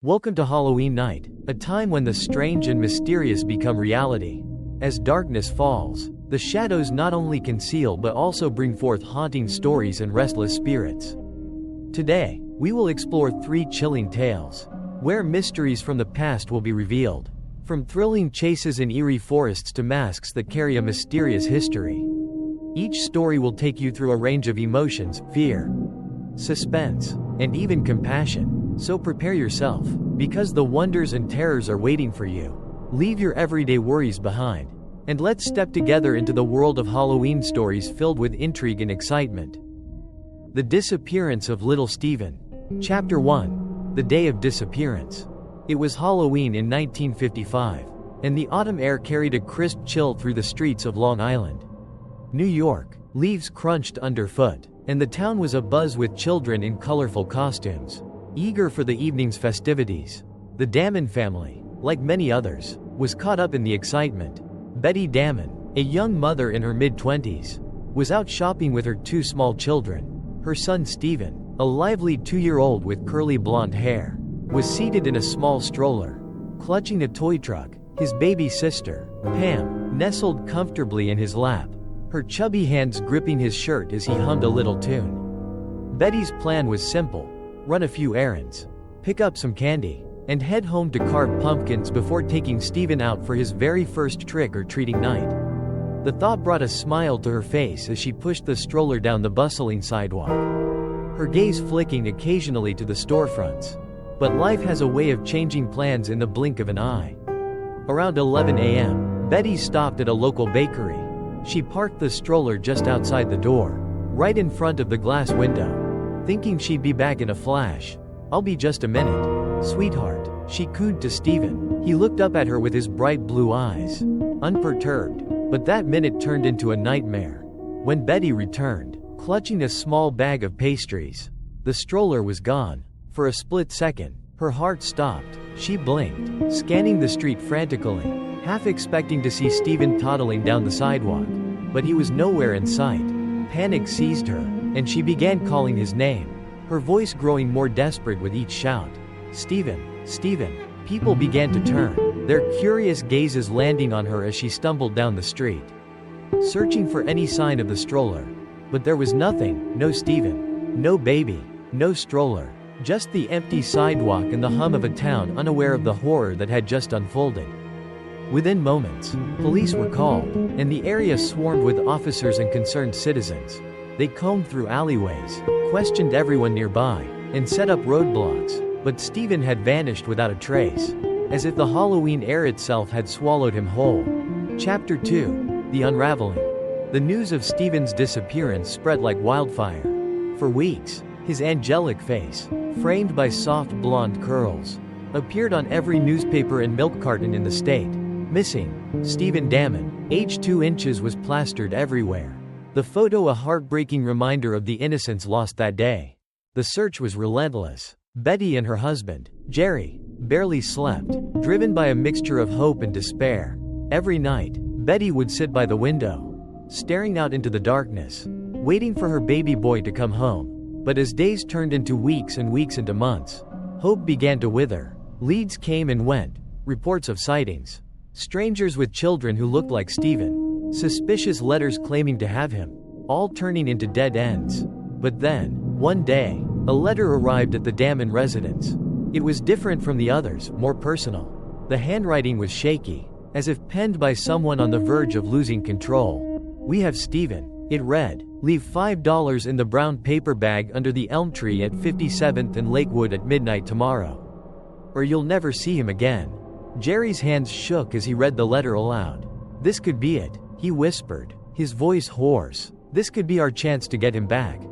Welcome to Halloween night, a time when the strange and mysterious become reality. As darkness falls, the shadows not only conceal but also bring forth haunting stories and restless spirits. Today, we will explore 3 chilling tales, where mysteries from the past will be revealed. From thrilling chases in eerie forests to masks that carry a mysterious history. Each story will take you through a range of emotions, fear, suspense, and even compassion. So prepare yourself, because the wonders and terrors are waiting for you. Leave your everyday worries behind, and let's step together into the world of Halloween stories filled with intrigue and excitement. The Disappearance of Little Steven. Chapter 1. The Day of Disappearance. It was Halloween in 1955, and the autumn air carried a crisp chill through the streets of Long Island, New York. Leaves crunched underfoot, and the town was abuzz with children in colorful costumes, eager for the evening's festivities. The Damon family, like many others, was caught up in the excitement. Betty Damon, a young mother in her mid-20s, was out shopping with her 2 small children. Her son Steven, a lively 2-year-old with curly blonde hair, was seated in a small stroller, clutching a toy truck. His baby sister, Pam, nestled comfortably in his lap, her chubby hands gripping his shirt as he hummed a little tune. Betty's plan was simple: run a few errands, pick up some candy, and head home to carve pumpkins before taking Steven out for his very first trick-or-treating night. The thought brought a smile to her face as she pushed the stroller down the bustling sidewalk, her gaze flicking occasionally to the storefronts. But life has a way of changing plans in the blink of an eye. Around 11 a.m., Betty stopped at a local bakery. She parked the stroller just outside the door, right in front of the glass window, thinking she'd be back in a flash. "I'll be just a minute, sweetheart," she cooed to Steven. He looked up at her with his bright blue eyes, unperturbed. But that minute turned into a nightmare. When Betty returned, clutching a small bag of pastries, the stroller was gone. For a split second, her heart stopped. She blinked, scanning the street frantically, half expecting to see Steven toddling down the sidewalk. But he was nowhere in sight. Panic seized her, and she began calling his name, her voice growing more desperate with each shout. "Steven, Steven." People began to turn, their curious gazes landing on her as she stumbled down the street, searching for any sign of the stroller. But there was nothing. No Steven, no baby, no stroller. Just the empty sidewalk and the hum of a town unaware of the horror that had just unfolded. Within moments, police were called, and the area swarmed with officers and concerned citizens. They combed through alleyways, questioned everyone nearby, and set up roadblocks. But Steven had vanished without a trace, as if the Halloween air itself had swallowed him whole. Chapter 2. The Unraveling. The news of Steven's disappearance spread like wildfire. For weeks, his angelic face, framed by soft blonde curls, appeared on every newspaper and milk carton in the state. "Missing, Steven Damon, age 2 inches," was plastered everywhere. The photo a heartbreaking reminder of the innocents lost that day. The search was relentless. Betty and her husband, Jerry, barely slept, driven by a mixture of hope and despair. Every night, Betty would sit by the window, staring out into the darkness, waiting for her baby boy to come home. But as days turned into weeks and weeks into months, hope began to wither. Leads came and went, reports of sightings, strangers with children who looked like Steven, suspicious letters claiming to have him, all turning into dead ends. But then, one day, a letter arrived at the Damon residence. It was different from the others, more personal. The handwriting was shaky, as if penned by someone on the verge of losing control. "We have Steven," it read. "Leave $5 in the brown paper bag under the elm tree at 57th and Lakewood at midnight tomorrow, or you'll never see him again." Jerry's hands shook as he read the letter aloud. "This could be it," he whispered, his voice hoarse. "This could be our chance to get him back."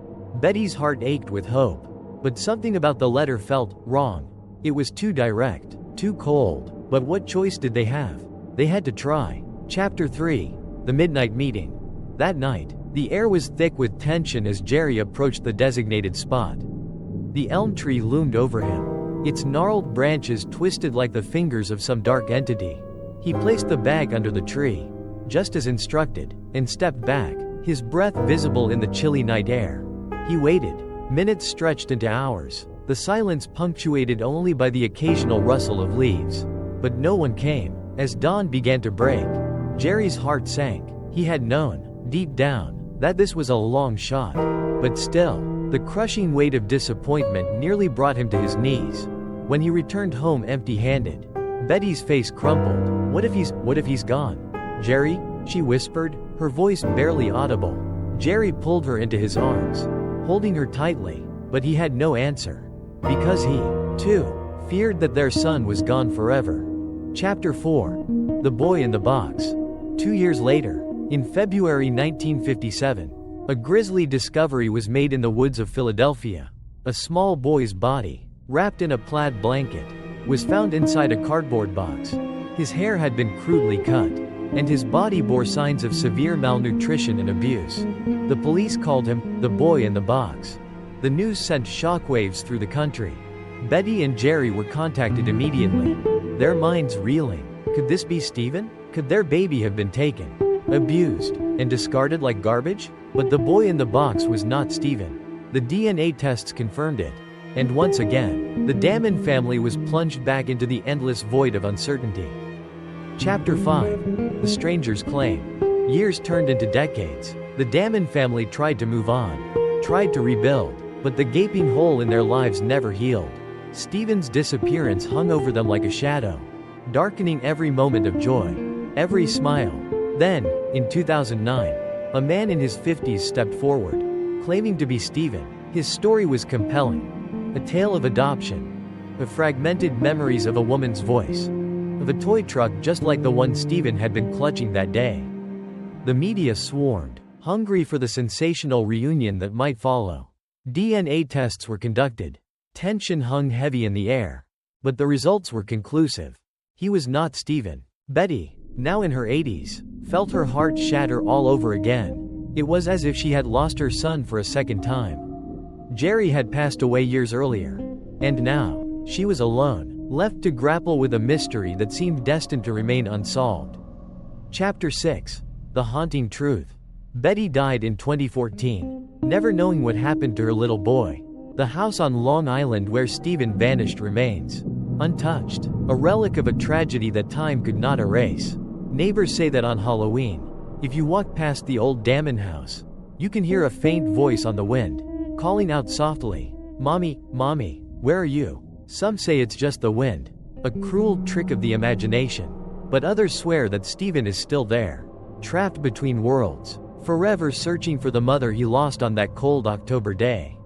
Betty's heart ached with hope. But something about the letter felt wrong. It was too direct, too cold. But what choice did they have? They had to try. Chapter 3. The Midnight Meeting. That night, the air was thick with tension as Jerry approached the designated spot. The elm tree loomed over him, its gnarled branches twisted like the fingers of some dark entity. He placed the bag under the tree, just as instructed, and stepped back, his breath visible in the chilly night air. He waited. Minutes stretched into hours, the silence punctuated only by the occasional rustle of leaves. But no one came. As dawn began to break, Jerry's heart sank. He had known, deep down, that this was a long shot. But still, the crushing weight of disappointment nearly brought him to his knees. When he returned home empty-handed, Betty's face crumpled. What if he's gone? Jerry? She whispered, her voice barely audible. Jerry pulled her into his arms, holding her tightly, but he had no answer. Because he, too, feared that their son was gone forever. Chapter 4. The Boy in the Box. 2 years later, in February 1957, a grisly discovery was made in the woods of Philadelphia. A small boy's body, wrapped in a plaid blanket, was found inside a cardboard box. His hair had been crudely cut, and his body bore signs of severe malnutrition and abuse. The police called him the Boy in the Box. The news sent shockwaves through the country. Betty and Jerry were contacted immediately, their minds reeling. Could this be Stephen? Could their baby have been taken, abused, and discarded like garbage? But the boy in the box was not Stephen. The DNA tests confirmed it. And once again, the Damon family was plunged back into the endless void of uncertainty. Chapter 5. The Stranger's Claim. Years turned into decades. The Damon family tried to move on, tried to rebuild, but the gaping hole in their lives never healed. Stephen's disappearance hung over them like a shadow, darkening every moment of joy, every smile. Then, in 2009, a man in his 50s stepped forward, claiming to be Stephen. His story was compelling, a tale of adoption, of fragmented memories of a woman's voice, of a toy truck just like the one Stephen had been clutching that day. The media swarmed, hungry for the sensational reunion that might follow. DNA tests were conducted. Tension hung heavy in the air. But the results were conclusive. He was not Stephen. Betty, now in her 80s, felt her heart shatter all over again. It was as if she had lost her son for a second time. Jerry had passed away years earlier. And now, she was alone, left to grapple with a mystery that seemed destined to remain unsolved. Chapter 6. The Haunting Truth. Betty died in 2014, never knowing what happened to her little boy. The house on Long Island where Stephen vanished remains untouched, a relic of a tragedy that time could not erase. Neighbors say that on Halloween, if you walk past the old Damon house, you can hear a faint voice on the wind, calling out softly, "Mommy, Mommy, where are you?" Some say it's just the wind, a cruel trick of the imagination. But others swear that Stephen is still there, trapped between worlds, forever searching for the mother he lost on that cold October day.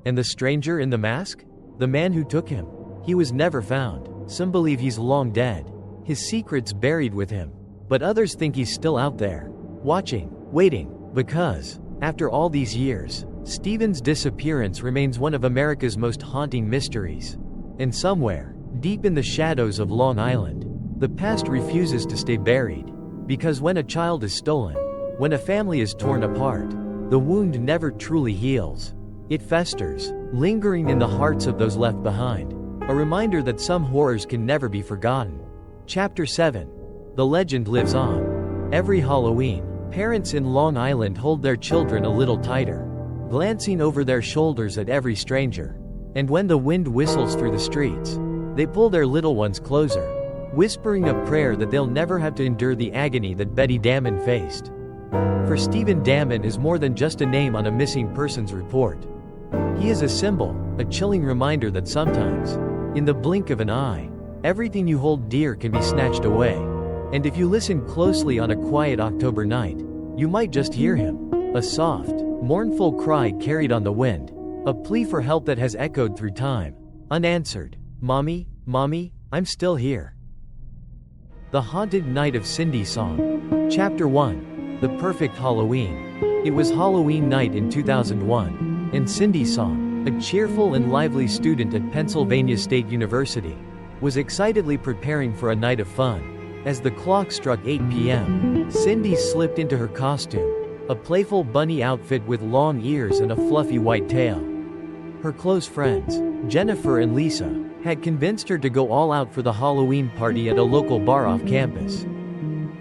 And the stranger in the mask? The man who took him? He was never found. Some believe he's long dead, his secrets buried with him. But others think he's still out there, watching, waiting, because, after all these years, Stephen's disappearance remains one of America's most haunting mysteries. And somewhere, deep in the shadows of Long Island, the past refuses to stay buried. Because when a child is stolen, when a family is torn apart, the wound never truly heals. It festers, lingering in the hearts of those left behind. A reminder that some horrors can never be forgotten. Chapter 7. The legend lives on. Every Halloween, parents in Long Island hold their children a little tighter, glancing over their shoulders at every stranger. And when the wind whistles through the streets, they pull their little ones closer, whispering a prayer that they'll never have to endure the agony that Betty Damon faced. For Stephen Damon is more than just a name on a missing persons report. He is a symbol, a chilling reminder that sometimes, in the blink of an eye, everything you hold dear can be snatched away. And if you listen closely on a quiet October night, you might just hear him. A soft, mournful cry carried on the wind. A plea for help that has echoed through time, unanswered. Mommy, Mommy, I'm still here. The Haunted Night of Cindy Song. Chapter 1. The Perfect Halloween. It was Halloween night in 2001, and Cindy Song, a cheerful and lively student at Pennsylvania State University, was excitedly preparing for a night of fun. As the clock struck 8 p.m., Cindy slipped into her costume, a playful bunny outfit with long ears and a fluffy white tail. Her close friends, Jennifer and Lisa, had convinced her to go all out for the Halloween party at a local bar off campus.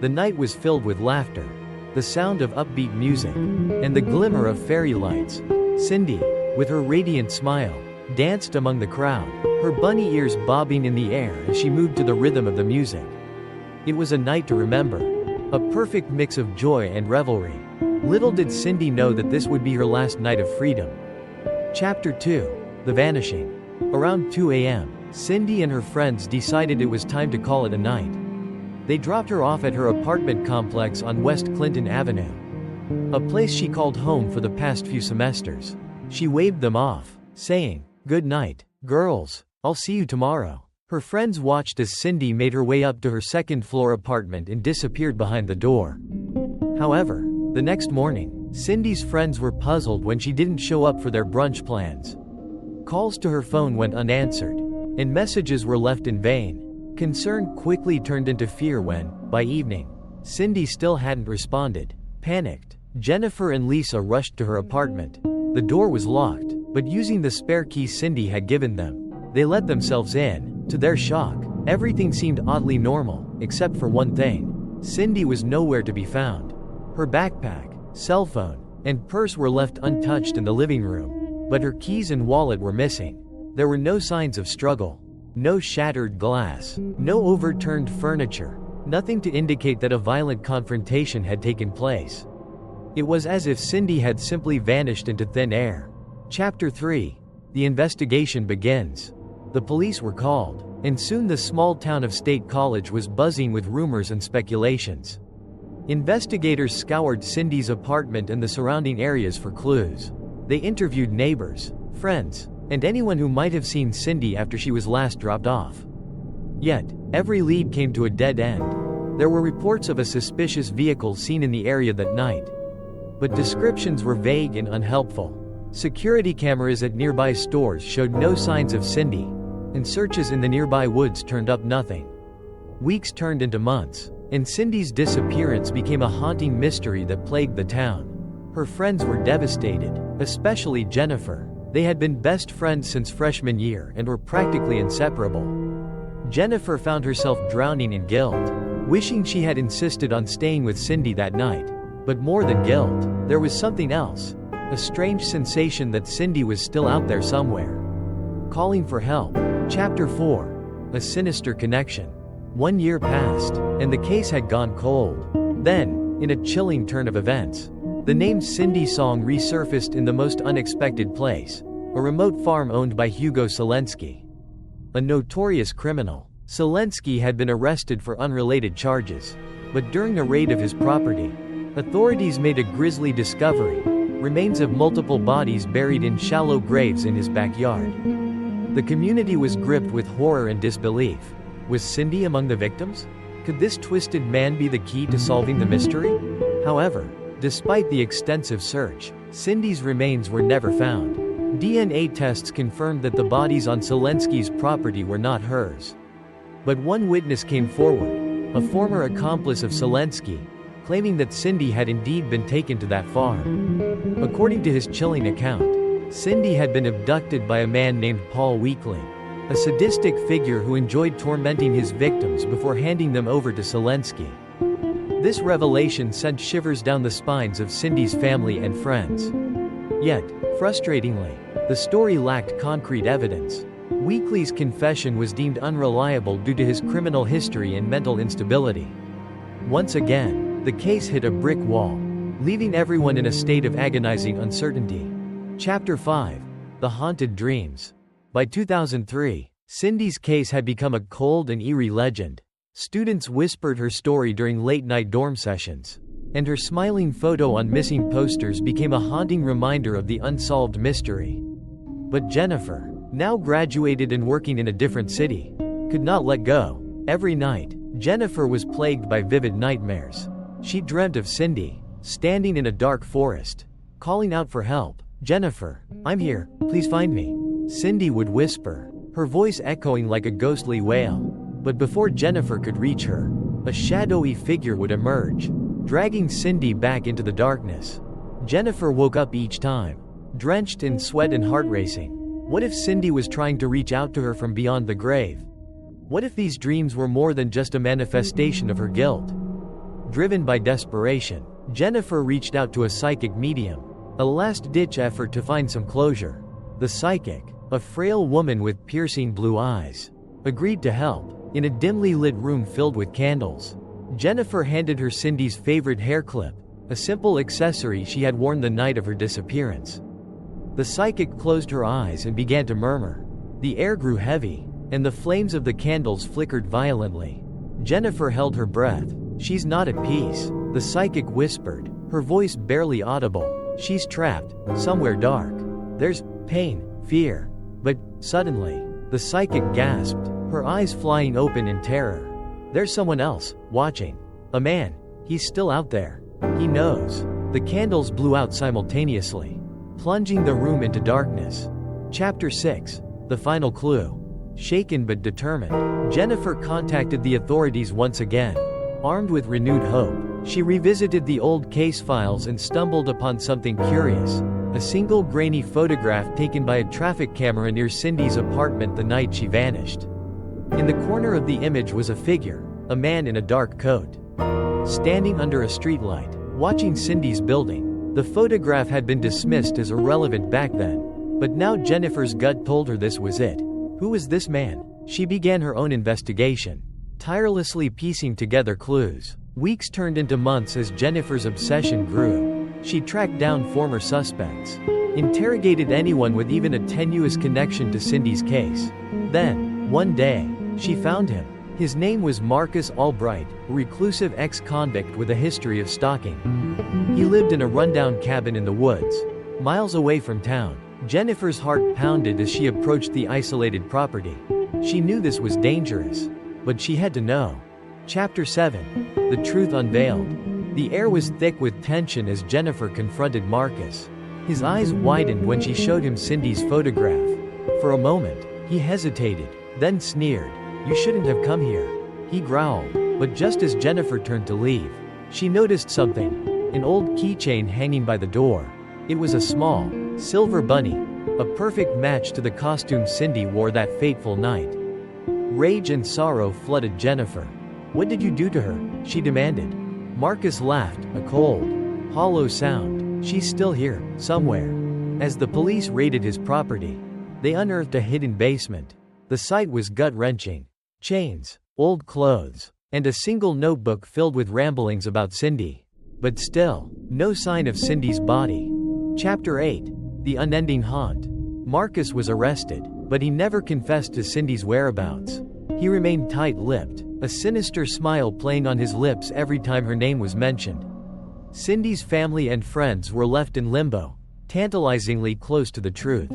The night was filled with laughter, the sound of upbeat music, and the glimmer of fairy lights. Cindy, with her radiant smile, danced among the crowd, her bunny ears bobbing in the air as she moved to the rhythm of the music. It was a night to remember. A perfect mix of joy and revelry. Little did Cindy know that this would be her last night of freedom. Chapter 2. The Vanishing. Around 2 a.m., Cindy and her friends decided it was time to call it a night. They dropped her off at her apartment complex on West Clinton Avenue, a place she called home for the past few semesters. She waved them off, saying, "Good night, girls, I'll see you tomorrow." Her friends watched as Cindy made her way up to her second-floor apartment and disappeared behind the door. However, the next morning, Cindy's friends were puzzled when she didn't show up for their brunch plans. Calls to her phone went unanswered, and messages were left in vain. Concern quickly turned into fear when, by evening, Cindy still hadn't responded. Panicked, Jennifer and Lisa rushed to her apartment. The door was locked, but using the spare key Cindy had given them, they let themselves in. To their shock, everything seemed oddly normal, except for one thing. Cindy was nowhere to be found. Her backpack, cell phone, and purse were left untouched in the living room, but her keys and wallet were missing. There were no signs of struggle. No shattered glass. No overturned furniture. Nothing to indicate that a violent confrontation had taken place. It was as if Cindy had simply vanished into thin air. Chapter 3. The investigation begins. The police were called, and soon the small town of State College was buzzing with rumors and speculations. Investigators scoured Cindy's apartment and the surrounding areas for clues. They interviewed neighbors, friends, and anyone who might have seen Cindy after she was last dropped off. Yet, every lead came to a dead end. There were reports of a suspicious vehicle seen in the area that night, but descriptions were vague and unhelpful. Security cameras at nearby stores showed no signs of Cindy, and searches in the nearby woods turned up nothing. Weeks turned into months, and Cindy's disappearance became a haunting mystery that plagued the town. Her friends were devastated, especially Jennifer. They had been best friends since freshman year and were practically inseparable. Jennifer found herself drowning in guilt, wishing she had insisted on staying with Cindy that night. But more than guilt, there was something else, a strange sensation that Cindy was still out there somewhere, calling for help. Chapter 4. A Sinister Connection. 1 year passed, and the case had gone cold. Then, in a chilling turn of events, the name Cindy Song resurfaced in the most unexpected place, a remote farm owned by Hugo Selensky. A notorious criminal, Selensky had been arrested for unrelated charges, but during a raid of his property, authorities made a grisly discovery: remains of multiple bodies buried in shallow graves in his backyard. The community was gripped with horror and disbelief. Was Cindy among the victims? Could this twisted man be the key to solving the mystery? However, despite the extensive search, Cindy's remains were never found. DNA tests confirmed that the bodies on Selensky's property were not hers. But one witness came forward, a former accomplice of Selensky, claiming that Cindy had indeed been taken to that farm. According to his chilling account, Cindy had been abducted by a man named Paul Weekly, a sadistic figure who enjoyed tormenting his victims before handing them over to Selensky. This revelation sent shivers down the spines of Cindy's family and friends. Yet, frustratingly, the story lacked concrete evidence. Weekly's confession was deemed unreliable due to his criminal history and mental instability. Once again, the case hit a brick wall, leaving everyone in a state of agonizing uncertainty. Chapter 5. The Haunted Dreams. By 2003, Cindy's case had become a cold and eerie legend. Students whispered her story during late-night dorm sessions, and her smiling photo on missing posters became a haunting reminder of the unsolved mystery. But Jennifer, now graduated and working in a different city, could not let go. Every night, Jennifer was plagued by vivid nightmares. She dreamt of Cindy, standing in a dark forest, calling out for help. "Jennifer, I'm here, please find me," Cindy would whisper, her voice echoing like a ghostly wail. But before Jennifer could reach her, a shadowy figure would emerge, dragging Cindy back into the darkness. Jennifer woke up each time, drenched in sweat and heart racing. What if Cindy was trying to reach out to her from beyond the grave? What if these dreams were more than just a manifestation of her guilt? Driven by desperation, Jennifer reached out to a psychic medium, a last-ditch effort to find some closure. The psychic, a frail woman with piercing blue eyes, agreed to help. In a dimly lit room filled with candles, Jennifer handed her Cindy's favorite hair clip, a simple accessory she had worn the night of her disappearance. The psychic closed her eyes and began to murmur. The air grew heavy, and the flames of the candles flickered violently. Jennifer held her breath. "She's not at peace," the psychic whispered, her voice barely audible. "She's trapped, somewhere dark. There's pain, fear." But, suddenly, the psychic gasped, her eyes flying open in terror. "There's someone else, watching. A man. He's still out there. He knows." The candles blew out simultaneously, plunging the room into darkness. Chapter 6. The final clue. Shaken but determined, Jennifer contacted the authorities once again. Armed with renewed hope, she revisited the old case files and stumbled upon something curious. A single grainy photograph taken by a traffic camera near Cindy's apartment the night she vanished. In the corner of the image was a figure, a man in a dark coat, standing under a streetlight, watching Cindy's building. The photograph had been dismissed as irrelevant back then, but now Jennifer's gut told her this was it. Who was this man? She began her own investigation, tirelessly piecing together clues. Weeks turned into months as Jennifer's obsession grew. She tracked down former suspects, interrogated anyone with even a tenuous connection to Cindy's case. Then, one day, she found him. His name was Marcus Albright, a reclusive ex-convict with a history of stalking. He lived in a rundown cabin in the woods, miles away from town. Jennifer's heart pounded as she approached the isolated property. She knew this was dangerous, but she had to know. Chapter 7. The truth unveiled. The air was thick with tension as Jennifer confronted Marcus. His eyes widened when she showed him Cindy's photograph. For a moment, he hesitated, then sneered. "You shouldn't have come here," he growled. But just as Jennifer turned to leave, she noticed something. An old keychain hanging by the door. It was a small, silver bunny, a perfect match to the costume Cindy wore that fateful night. Rage and sorrow flooded Jennifer. "What did you do to her?" she demanded. Marcus laughed, a cold, hollow sound. "She's still here, somewhere." As the police raided his property, they unearthed a hidden basement. The sight was gut-wrenching. Chains, old clothes, and a single notebook filled with ramblings about Cindy. But still, no sign of Cindy's body. Chapter 8. The unending haunt. Marcus was arrested, but he never confessed to Cindy's whereabouts. He remained tight-lipped, a sinister smile playing on his lips every time her name was mentioned. Cindy's family and friends were left in limbo, tantalizingly close to the truth,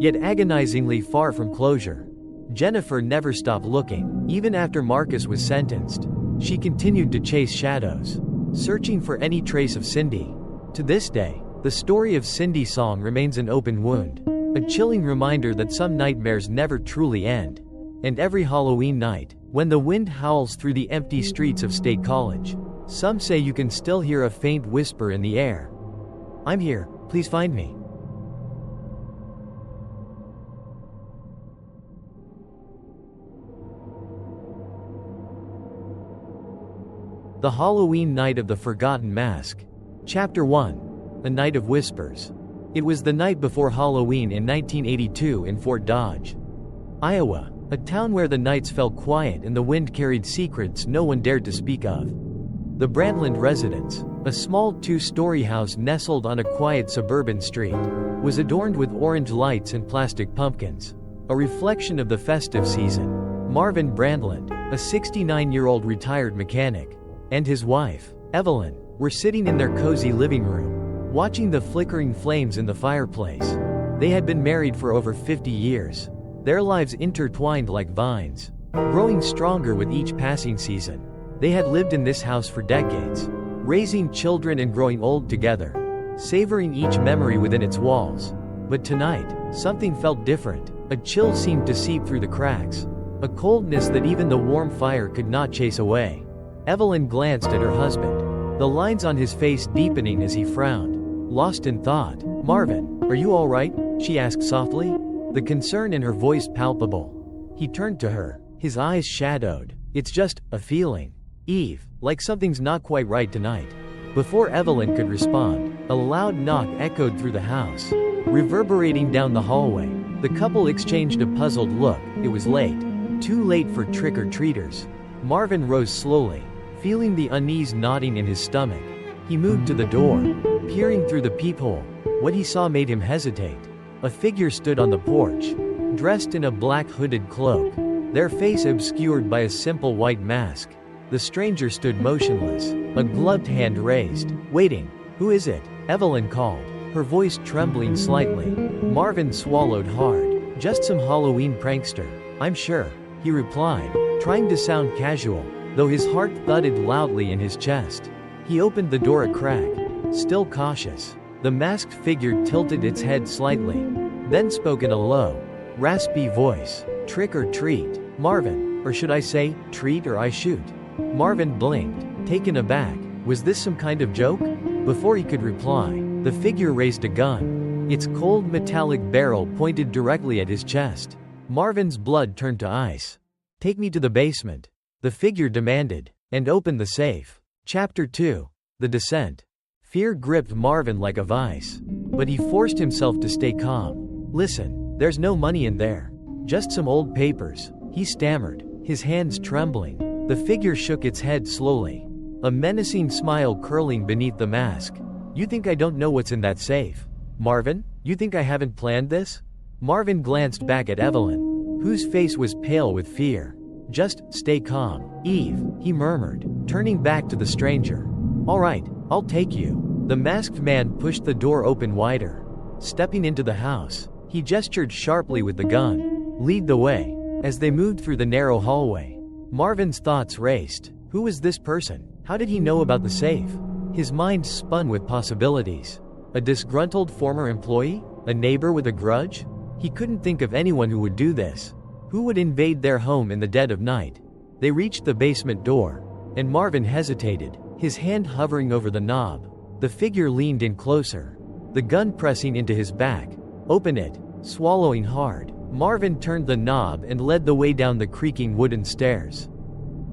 yet agonizingly far from closure. Jennifer never stopped looking. Even after Marcus was sentenced, she continued to chase shadows, searching for any trace of Cindy. To this day, the story of Cindy's song remains an open wound, a chilling reminder that some nightmares never truly end. And every Halloween night, when the wind howls through the empty streets of State College, some say you can still hear a faint whisper in the air. "I'm here, please find me." The Halloween Night of the Forgotten Mask. Chapter 1. A Night of Whispers. It was the night before Halloween in 1982 in Fort Dodge, Iowa, a town where the nights fell quiet and the wind carried secrets no one dared to speak of. The Brandland residence, a small two-story house nestled on a quiet suburban street, was adorned with orange lights and plastic pumpkins, a reflection of the festive season. Marvin Brandland, a 69-year-old retired mechanic, and his wife, Evelyn, were sitting in their cozy living room, watching the flickering flames in the fireplace. They had been married for over 50 years, their lives intertwined like vines, growing stronger with each passing season. They had lived in this house for decades, raising children and growing old together, savoring each memory within its walls. But tonight, something felt different. A chill seemed to seep through the cracks, a coldness that even the warm fire could not chase away. Evelyn glanced at her husband, the lines on his face deepening as he frowned, lost in thought. "Marvin, are you all right?" she asked softly, the concern in her voice palpable. He turned to her, his eyes shadowed. "It's just a feeling, Eve, like something's not quite right tonight." Before Evelyn could respond, a loud knock echoed through the house, reverberating down the hallway. The couple exchanged a puzzled look. It was late. Too late for trick-or-treaters. Marvin rose slowly, feeling the unease knotting in his stomach. He moved to the door, peering through the peephole. What he saw made him hesitate. A figure stood on the porch, dressed in a black hooded cloak, their face obscured by a simple white mask. The stranger stood motionless, a gloved hand raised, waiting. "Who is it?" Evelyn called, her voice trembling slightly. Marvin swallowed hard. "Just some Halloween prankster, I'm sure," he replied, trying to sound casual, though his heart thudded loudly in his chest. He opened the door a crack, still cautious. The masked figure tilted its head slightly, then spoke in a low, raspy voice. "Trick or treat, Marvin, or should I say, treat or I shoot?" Marvin blinked, taken aback. Was this some kind of joke? Before he could reply, the figure raised a gun, its cold metallic barrel pointed directly at his chest. Marvin's blood turned to ice. "Take me to the basement," the figure demanded, "and open the safe." Chapter 2. The Descent. Fear gripped Marvin like a vice, but he forced himself to stay calm. "Listen, there's no money in there. Just some old papers," he stammered, his hands trembling. The figure shook its head slowly, a menacing smile curling beneath the mask. "You think I don't know what's in that safe? Marvin, you think I haven't planned this?" Marvin glanced back at Evelyn, whose face was pale with fear. "Just stay calm, Eve," he murmured, turning back to the stranger. "All right, I'll take you." The masked man pushed the door open wider. Stepping into the house, he gestured sharply with the gun. "Lead the way." As they moved through the narrow hallway, Marvin's thoughts raced. Who was this person? How did he know about the safe? His mind spun with possibilities. A disgruntled former employee? A neighbor with a grudge? He couldn't think of anyone who would do this. Who would invade their home in the dead of night? They reached the basement door, and Marvin hesitated, his hand hovering over the knob. The figure leaned in closer, the gun pressing into his back. "Open it." Swallowing hard, Marvin turned the knob and led the way down the creaking wooden stairs.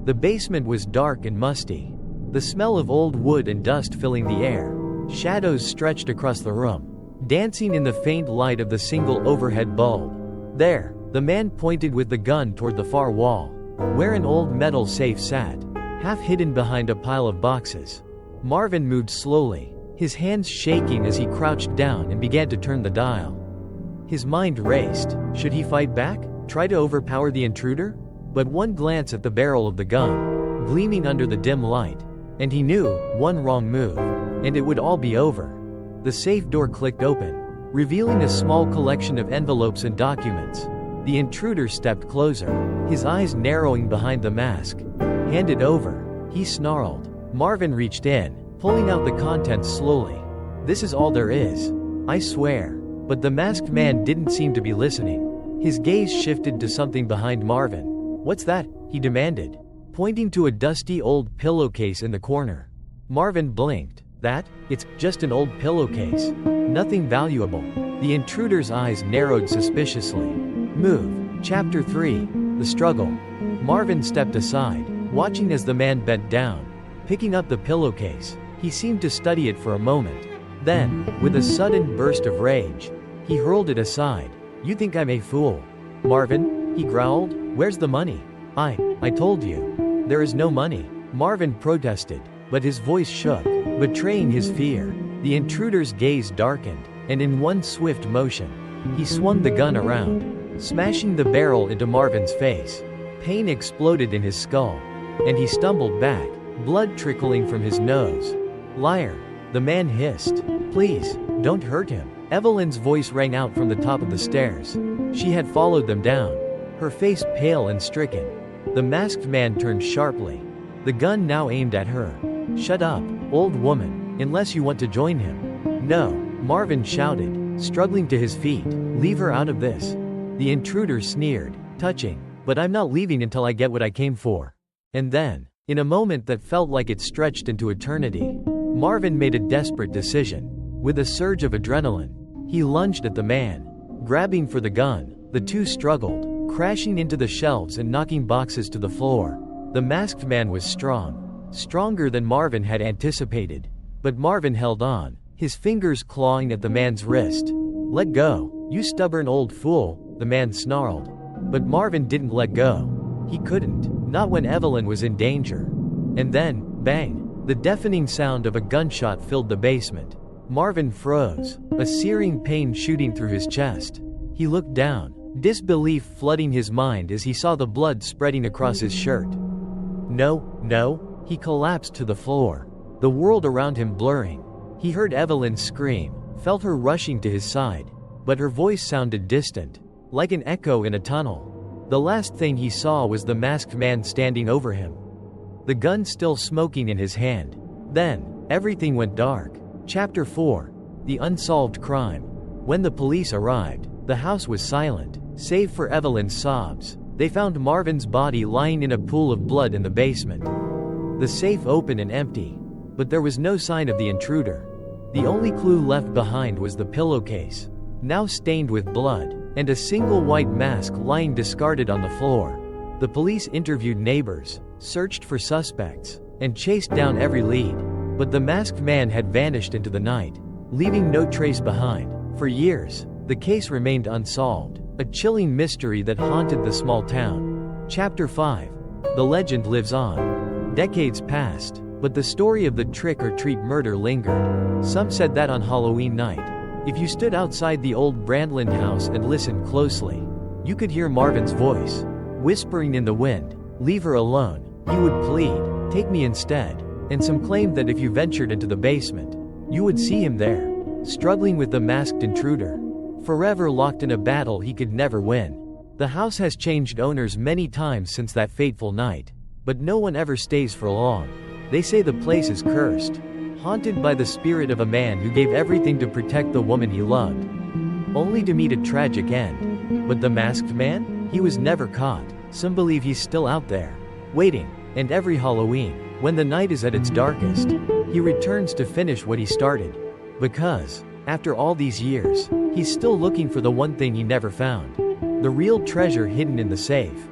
The basement was dark and musty, the smell of old wood and dust filling the air. Shadows stretched across the room, dancing in the faint light of the single overhead bulb. There, the man pointed with the gun toward the far wall, where an old metal safe sat, half hidden behind a pile of boxes. Marvin moved slowly, his hands shaking as he crouched down and began to turn the dial. His mind raced. Should he fight back? Try to overpower the intruder? But one glance at the barrel of the gun, gleaming under the dim light, and he knew, one wrong move, and it would all be over. The safe door clicked open, revealing a small collection of envelopes and documents. The intruder stepped closer, his eyes narrowing behind the mask. "Hand it over," he snarled. Marvin reached in, pulling out the contents slowly. "This is all there is, I swear." But the masked man didn't seem to be listening. His gaze shifted to something behind Marvin. "What's that?" he demanded, pointing to a dusty old pillowcase in the corner. Marvin blinked. "That? It's just an old pillowcase. Nothing valuable." The intruder's eyes narrowed suspiciously. "Move." Chapter 3. The Struggle. Marvin stepped aside, watching as the man bent down, picking up the pillowcase. He seemed to study it for a moment. Then, with a sudden burst of rage, he hurled it aside. "You think I'm a fool, Marvin?" he growled. "Where's the money?" I told you. There is no money," Marvin protested, but his voice shook, betraying his fear. The intruder's gaze darkened, and in one swift motion, he swung the gun around, smashing the barrel into Marvin's face. Pain exploded in his skull, and he stumbled back, blood trickling from his nose. "Liar," the man hissed. "Please, don't hurt him." Evelyn's voice rang out from the top of the stairs. She had followed them down, her face pale and stricken. The masked man turned sharply, the gun now aimed at her. "Shut up, old woman, unless you want to join him." "No," Marvin shouted, struggling to his feet. "Leave her out of this." The intruder sneered, touching. "But I'm not leaving until I get what I came for." And then, in a moment that felt like it stretched into eternity, Marvin made a desperate decision. With a surge of adrenaline, he lunged at the man, grabbing for the gun. The two struggled, crashing into the shelves and knocking boxes to the floor. The masked man was strong, stronger than Marvin had anticipated. But Marvin held on, his fingers clawing at the man's wrist. "Let go. "You stubborn old fool," the man snarled. But Marvin didn't let go. He couldn't, not when Evelyn was in danger. And then, bang! The deafening sound of a gunshot filled the basement. Marvin froze, a searing pain shooting through his chest. He looked down, disbelief flooding his mind as he saw the blood spreading across his shirt. No, he collapsed to the floor, the world around him blurring. He heard Evelyn scream, felt her rushing to his side, but her voice sounded distant, like an echo in a tunnel. The last thing he saw was the masked man standing over him, the gun still smoking in his hand. Then, everything went dark. Chapter 4. The Unsolved Crime. When the police arrived, the house was silent, save for Evelyn's sobs. They found Marvin's body lying in a pool of blood in the basement. The safe open and empty, but there was no sign of the intruder. The only clue left behind was the pillowcase, now stained with blood, and a single white mask lying discarded on the floor. The police interviewed neighbors, searched for suspects, and chased down every lead. But the masked man had vanished into the night, leaving no trace behind. For years, the case remained unsolved, a chilling mystery that haunted the small town. Chapter 5. The legend lives on. Decades passed, but the story of the trick-or-treat murder lingered. Some said that on Halloween night, if you stood outside the old Brandland house and listened closely, you could hear Marvin's voice, whispering in the wind, "Leave her alone." He would plead, "Take me instead." And some claimed that if you ventured into the basement, you would see him there, struggling with the masked intruder, forever locked in a battle he could never win. The house has changed owners many times since that fateful night, but no one ever stays for long. They say the place is cursed, haunted by the spirit of a man who gave everything to protect the woman he loved, only to meet a tragic end. But the masked man? He was never caught. Some believe he's still out there, waiting, and every Halloween, when the night is at its darkest, he returns to finish what he started. Because, after all these years, he's still looking for the one thing he never found. The real treasure hidden in the safe.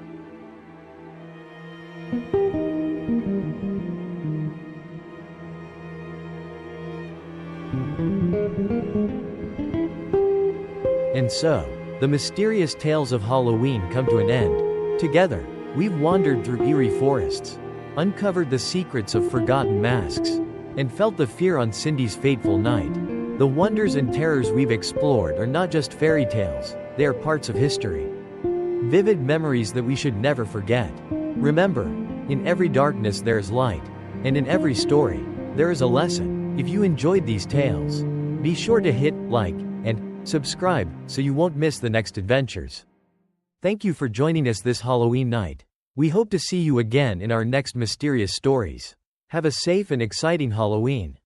And so, the mysterious tales of Halloween come to an end. Together, we've wandered through eerie forests, uncovered the secrets of forgotten masks, and felt the fear on Cindy's fateful night. The wonders and terrors we've explored are not just fairy tales, they are parts of history. Vivid memories that we should never forget. Remember, in every darkness there is light, and in every story, there is a lesson. If you enjoyed these tales, be sure to hit like and subscribe so you won't miss the next adventures. Thank you for joining us this Halloween night. We hope to see you again in our next mysterious stories. Have a safe and exciting Halloween.